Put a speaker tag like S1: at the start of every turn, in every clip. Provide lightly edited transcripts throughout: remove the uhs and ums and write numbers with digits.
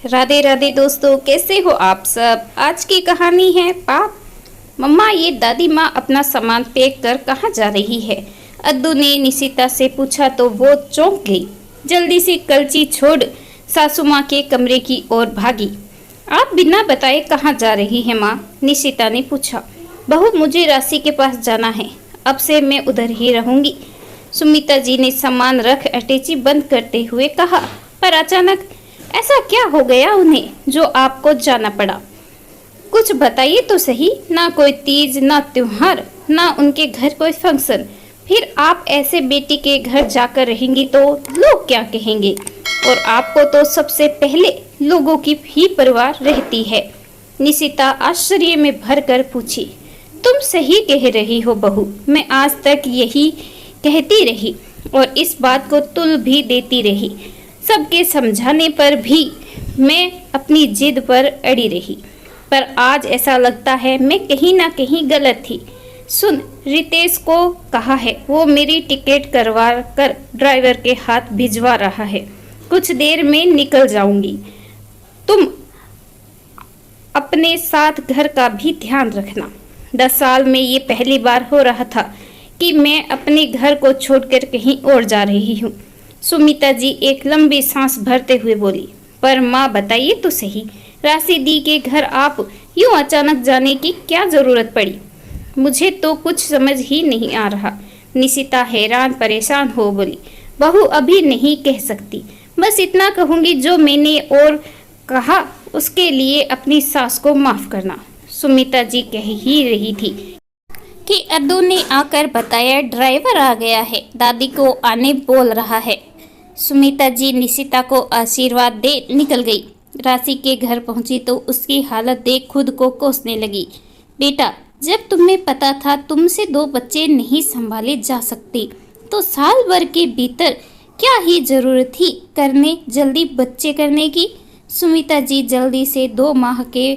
S1: राधे राधे दोस्तों, कैसे हो आप सब। आज की कहानी है पाप। मम्मा, ये दादी माँ अपना सामान पैक कर कहाँ जा रही है? अद्दू ने निशिता से पूछा तो वो चौंक गई। जल्दी से कलची छोड़ सासू माँ के कमरे की ओर भागी। आप बिना बताए कहाँ जा रही हैं माँ? निशिता ने पूछा। बहू, मुझे राशि के पास जाना है, अब से मैं उधर ही रहूंगी। सुमिता जी ने सामान रख अटैची बंद करते हुए कहा। पर अचानक ऐसा क्या हो गया उन्हें जो आपको जाना पड़ा? कुछ बताइए तो सही। ना कोई तीज, ना त्योहार, ना उनके घर कोई फंक्शन। फिर आप ऐसे बेटी के घर जाकर रहेंगी तो लोग क्या कहेंगे? और आपको तो सबसे पहले लोगों की ही परवाह रहती है। निशिता आश्चर्य में भरकर पूछी। तुम सही कह रही हो बहू, मैं आज तक यही कहती रही और इस बात को तुल भी देती रही। सबके समझाने पर भी मैं अपनी जिद पर अड़ी रही, पर आज ऐसा लगता है मैं कहीं ना कहीं गलत थी। सुन, रितेश को कहा है, वो मेरी टिकट करवा कर ड्राइवर के हाथ भिजवा रहा है। कुछ देर में निकल जाऊंगी। तुम अपने साथ घर का भी ध्यान रखना। 10 साल में ये पहली बार हो रहा था कि मैं अपने घर को छोड़कर कहीं और जा रही हूँ। सुमिता जी एक लंबी सांस भरते हुए बोली। पर माँ, बताइए तो सही, राशि दी के घर आप यूं अचानक जाने की क्या जरूरत पड़ी? मुझे तो कुछ समझ ही नहीं आ रहा। निशिता हैरान परेशान हो बोली। बहू, अभी नहीं कह सकती, बस इतना कहूंगी जो मैंने और कहा उसके लिए अपनी सास को माफ करना। सुमिता जी कह ही रही थी कि अद्दू ने आकर बताया ड्राइवर आ गया है, दादी को आने बोल रहा है। सुमिता जी निशिता को आशीर्वाद दे निकल गई। राशि के घर पहुंची तो उसकी हालत देख खुद को कोसने लगी। बेटा, जब तुम्हें पता था तुमसे 2 बच्चे नहीं संभाले जा सकते तो साल भर के भीतर क्या ही जरूरत थी करने जल्दी बच्चे करने की? सुमिता जी जल्दी से 2 माह के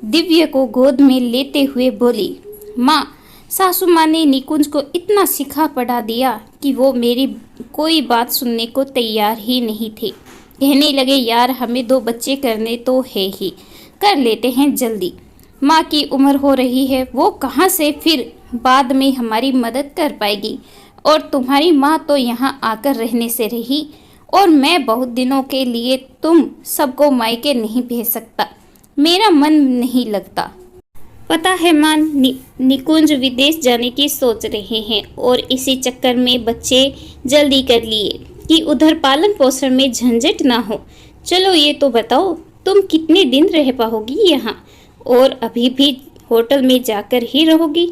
S1: दिव्य को गोद में लेते हुए बोली। माँ, सासू माँ ने निकुंज को इतना सिखा पढ़ा दिया कि वो मेरी कोई बात सुनने को तैयार ही नहीं थे। कहने लगे, यार हमें 2 बच्चे करने तो है ही, कर लेते हैं जल्दी। माँ की उम्र हो रही है, वो कहाँ से फिर बाद में हमारी मदद कर पाएगी? और तुम्हारी माँ तो यहाँ आकर रहने से रही, और मैं बहुत दिनों के लिए तुम सबको मायके नहीं भेज सकता, मेरा मन नहीं लगता। पता है मां, निकुंज विदेश जाने की सोच रहे हैं और इसी चक्कर में बच्चे जल्दी कर लिए कि उधर पालन पोषण में झंझट ना हो। चलो ये तो बताओ, तुम कितने दिन रह पाओगी यहाँ? और अभी भी होटल में जाकर ही रहोगी?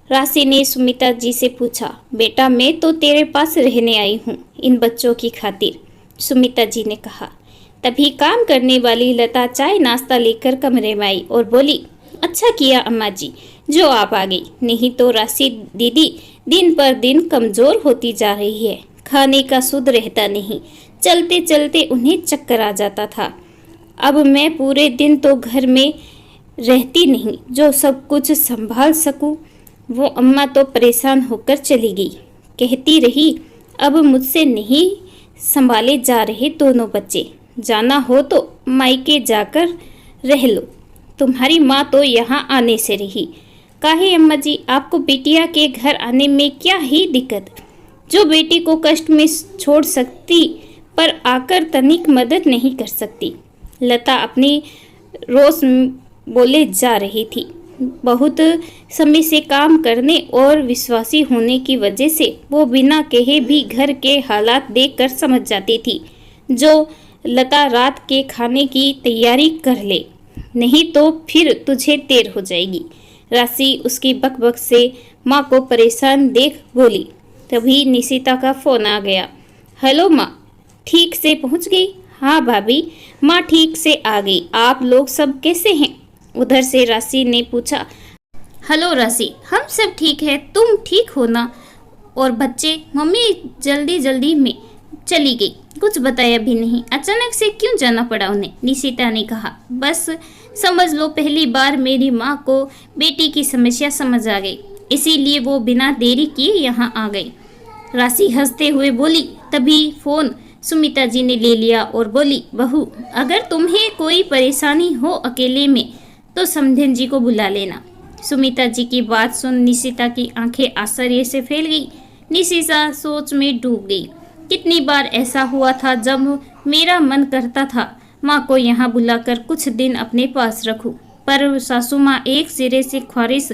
S1: राशि ने सुमिता जी से पूछा। बेटा, मैं तो तेरे पास रहने आई हूँ इन बच्चों की खातिर, सुमिता जी ने कहा। तभी काम करने वाली लता चाय नाश्ता लेकर कमरे में आई और बोली, अच्छा किया अम्मा जी जो आप आ गई, नहीं तो राशि दीदी दिन पर दिन कमजोर होती जा रही है। खाने का सुध रहता नहीं, चलते चलते उन्हें चक्कर आ जाता था। अब मैं पूरे दिन तो घर में रहती नहीं जो सब कुछ संभाल सकूं। वो अम्मा तो परेशान होकर चली गई, कहती रही अब मुझसे नहीं संभाले जा रहे दोनों बच्चे, जाना हो तो मायके जाकर रह लो। तुम्हारी माँ तो यहाँ आने से रही। काहे अम्मा जी, आपको बिटिया के घर आने में क्या ही दिक्कत? जो बेटी को कष्ट में छोड़ सकती पर आकर तनिक मदद नहीं कर सकती। लता अपनी रोज बोले जा रही थी। बहुत समय से काम करने और विश्वासी होने की वजह से वो बिना कहे भी घर के हालात देखकर समझ जाती थी। जो लता रात के खाने की तैयारी कर ले, नहीं तो फिर तुझे देर हो जाएगी। राशि उसकी बकबक से माँ को परेशान देख बोली। तभी निशिता का फोन आ गया। हेलो माँ, ठीक से पहुँच गई? हाँ भाभी, माँ ठीक से आ गई। आप लोग सब कैसे हैं? उधर से राशि ने पूछा। हेलो राशि, हम सब ठीक है, तुम ठीक हो ना? और बच्चे? मम्मी जल्दी जल्दी में चली गई, कुछ बताया भी नहीं। अचानक से क्यों जाना पड़ा उन्हें? निशिता ने कहा। बस समझ लो पहली बार मेरी माँ को बेटी की समस्या समझ आ गई, इसीलिए वो बिना देरी किए यहाँ आ गई। राशि हंसते हुए बोली। तभी फोन सुमिता जी ने ले लिया और बोली, बहू, अगर तुम्हें कोई परेशानी हो अकेले में तो समधन जी को बुला लेना। सुमिता जी की बात सुन निशिता की आंखें आश्चर्य से फैल गई। निशिता सोच में डूब गई। कितनी बार ऐसा हुआ था जब मेरा मन करता था माँ को यहाँ बुलाकर कुछ दिन अपने पास रखूं, पर सासू माँ एक सिरे से ख्वारिश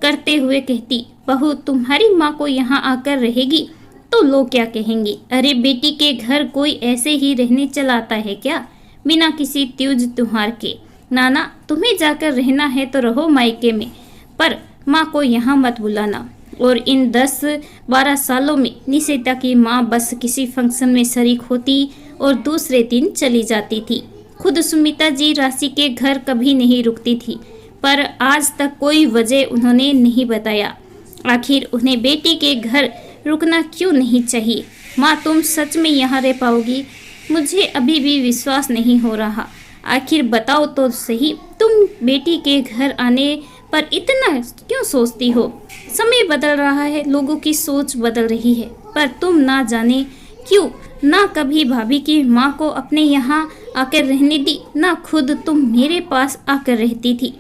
S1: करते हुए कहती, बहू तुम्हारी माँ को यहाँ आकर रहेगी तो लोग क्या कहेंगे? अरे बेटी के घर कोई ऐसे ही रहने चलाता है क्या, बिना किसी त्योज त्योहार के? नाना, तुम्हें जाकर रहना है तो रहो मायके में, पर माँ को यहाँ मत बुलाना। और इन 10-12 सालों में निशिता की माँ बस किसी फंक्शन में शरीक होती और दूसरे दिन चली जाती थी। खुद सुमिता जी राशि के घर कभी नहीं रुकती थी, पर आज तक कोई वजह उन्होंने नहीं बताया। आखिर उन्हें बेटी के घर रुकना क्यों नहीं चाहिए? माँ, तुम सच में यहाँ रह पाओगी? मुझे अभी भी विश्वास नहीं हो रहा। आखिर बताओ तो सही, तुम बेटी के घर आने पर इतना क्यों सोचती हो? समय बदल रहा है, लोगों की सोच बदल रही है, पर तुम ना जाने क्यों ना कभी भाभी की माँ को अपने यहाँ आकर रहने दी, ना खुद तुम मेरे पास आकर रहती थी।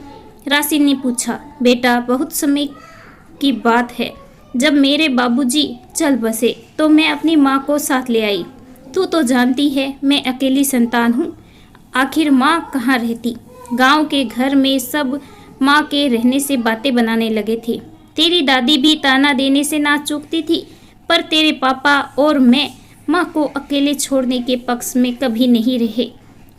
S1: राशि ने पूछा, बेटा, बहुत समय की बात है जब मेरे बाबूजी चल बसे तो मैं अपनी माँ को साथ ले आई। तू तो जानती है मैं अकेली संतान हूँ, आखिर माँ कहाँ रहती? गांव के घर में सब माँ के रहने से बातें बनाने लगे थे। तेरी दादी भी ताना देने से ना चूकती थी, पर तेरे पापा और मैं माँ को अकेले छोड़ने के पक्ष में कभी नहीं रहे।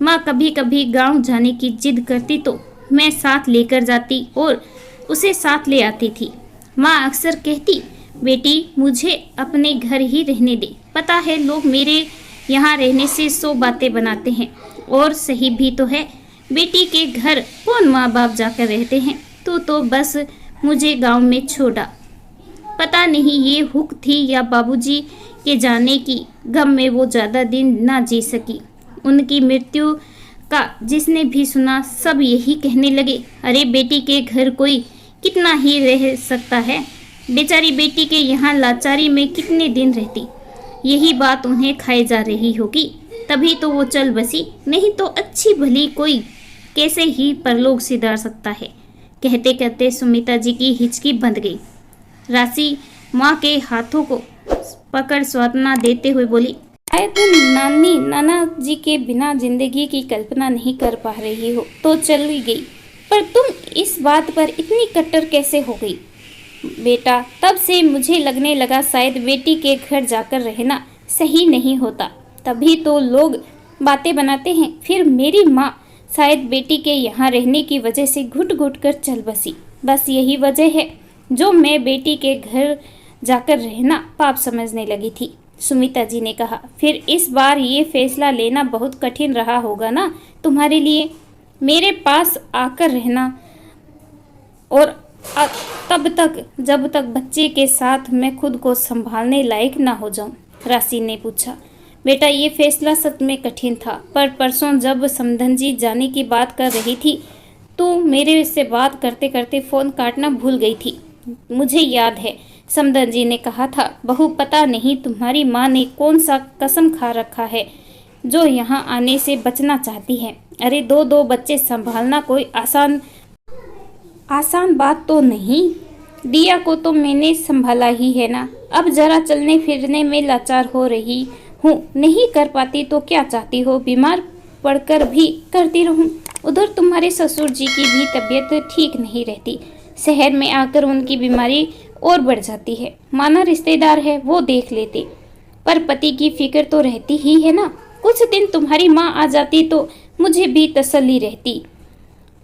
S1: माँ कभी कभी गांव जाने की जिद करती तो मैं साथ लेकर जाती और उसे साथ ले आती थी। माँ अक्सर कहती, बेटी मुझे अपने घर ही रहने दे। पता है लोग मेरे यहाँ रहने से 100 बातें बनाते हैं, और सही भी तो है। बेटी के घर कौन माँ बाप जाकर रहते हैं? तू तो बस मुझे गांव में छोड़ा। पता नहीं ये हुक थी या बाबूजी के जाने की गम में वो ज़्यादा दिन ना जी सकी। उनकी मृत्यु का जिसने भी सुना सब यही कहने लगे, अरे बेटी के घर कोई कितना ही रह सकता है, बेचारी बेटी के यहाँ लाचारी में कितने दिन रहती। यही बात उन्हें खाई जा रही होगी, तभी तो वो चल बसी, नहीं तो अच्छी भली कोई कैसे ही परलोक सिधार सकता है। कहते कहते सुमिता जी की हिचकी बंध गई। राशि माँ के हाथों को पकड़ सांत्वना देते हुए बोली, शायद नानी नाना जी के बिना जिंदगी की कल्पना नहीं कर पा रही हो तो चली गई, पर तुम इस बात पर इतनी कट्टर कैसे हो गई? बेटा, तब से मुझे लगने लगा शायद बेटी के घर जाकर रहना सही नहीं होता, तभी तो लोग बातें बनाते हैं। फिर मेरी माँ शायद बेटी के यहाँ रहने की वजह से घुट घुट कर चल बसी। बस यही वजह है जो मैं बेटी के घर जाकर रहना पाप समझने लगी थी, सुमिता जी ने कहा। फिर इस बार ये फैसला लेना बहुत कठिन रहा होगा ना तुम्हारे लिए, मेरे पास आकर रहना और तब तक जब तक बच्चे के साथ मैं खुद को संभालने लायक ना हो जाऊं? राशि ने पूछा। बेटा, ये फैसला सच में कठिन था, पर परसों जब समधन जी जाने की बात कर रही थी तो मेरे से बात करते करते फ़ोन काटना भूल गई थी। मुझे याद है समधन जी ने कहा था, बहू पता नहीं तुम्हारी माँ ने कौन सा कसम खा रखा है जो यहाँ आने से बचना चाहती है। अरे 2 बच्चे संभालना कोई आसान बात तो नहीं। दिया को तो मैंने संभाला ही है ना, अब जरा चलने फिरने में लाचार हो रही हूँ, नहीं कर पाती तो क्या चाहती हो, बीमार पड़कर भी करती रहूँ? उधर तुम्हारे ससुर जी की भी तबीयत ठीक नहीं रहती, शहर में आकर उनकी बीमारी और बढ़ जाती है। माना रिश्तेदार है वो देख लेते, पर पति की फिक्र तो रहती ही है ना। कुछ दिन तुम्हारी माँ आ जाती तो मुझे भी तसल्ली रहती।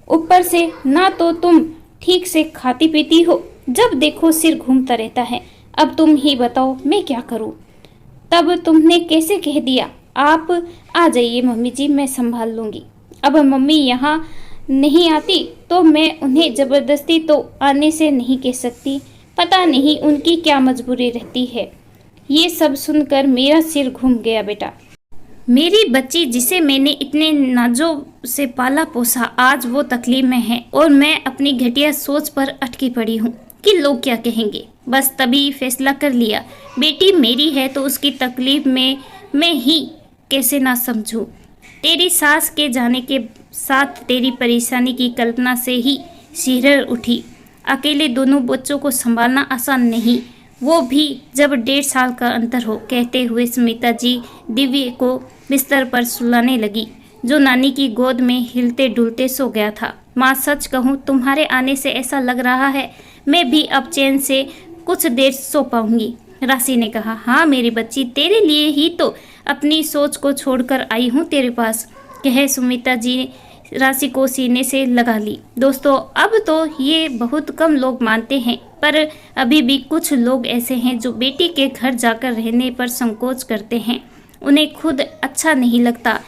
S1: ऊपर से ना तो तुम ठीक से खाती पीती हो, जब देखो सिर घूमता रहता है। अब तुम ही बताओ मैं क्या करूं? तब तुमने कैसे कह दिया, आप आ जाइए मम्मी जी, मैं संभाल लूंगी। अब मम्मी यहाँ नहीं आती तो मैं उन्हें ज़बरदस्ती तो आने से नहीं कह सकती, पता नहीं उनकी क्या मजबूरी रहती है। ये सब सुनकर मेरा सिर घूम गया। बेटा, मेरी बच्ची जिसे मैंने इतने नाजों से पाला पोसा आज वो तकलीफ में है और मैं अपनी घटिया सोच पर अटकी पड़ी हूँ कि लोग क्या कहेंगे। बस तभी फैसला कर लिया, बेटी मेरी है तो उसकी तकलीफ में मैं ही कैसे ना समझूं। तेरी सास के जाने के साथ तेरी परेशानी की कल्पना से ही सिहर उठी। अकेले दोनों बच्चों को संभालना आसान नहीं, वो भी जब 1.5 साल का अंतर हो, कहते हुए सुमिता जी दिव्य को बिस्तर पर सुलाने लगी, जो नानी की गोद में हिलते डुलते सो गया था। माँ, सच कहूँ तुम्हारे आने से ऐसा लग रहा है मैं भी अब चैन से कुछ देर सो पाऊंगी। राशि ने कहा, हाँ मेरी बच्ची, तेरे लिए ही तो अपनी सोच को छोड़कर आई हूँ तेरे पास, कहे सुमिता जी राशि को सीने से लगा ली। दोस्तों, अब तो ये बहुत कम लोग मानते हैं, पर अभी भी कुछ लोग ऐसे हैं जो बेटी के घर जाकर रहने पर संकोच करते हैं। उन्हें खुद अच्छा नहीं लगता,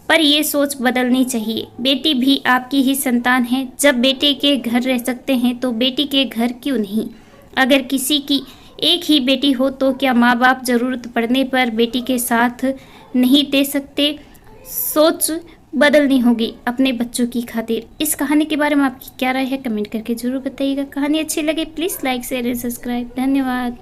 S1: पर ये सोच बदलनी चाहिए। बेटी भी आपकी ही संतान है। जब बेटे के घर रह सकते हैं तो बेटी के घर क्यों नहीं। अगर किसी की एक ही बेटी हो तो क्या माँ बाप जरूरत पड़ने पर बेटी के साथ नहीं दे सकते। सोच बदलनी होगी अपने बच्चों की खातिर। इस कहानी के बारे में आपकी क्या राय है, कमेंट करके जरूर बताइएगा। कहानी अच्छी लगे please like share and subscribe. धन्यवाद।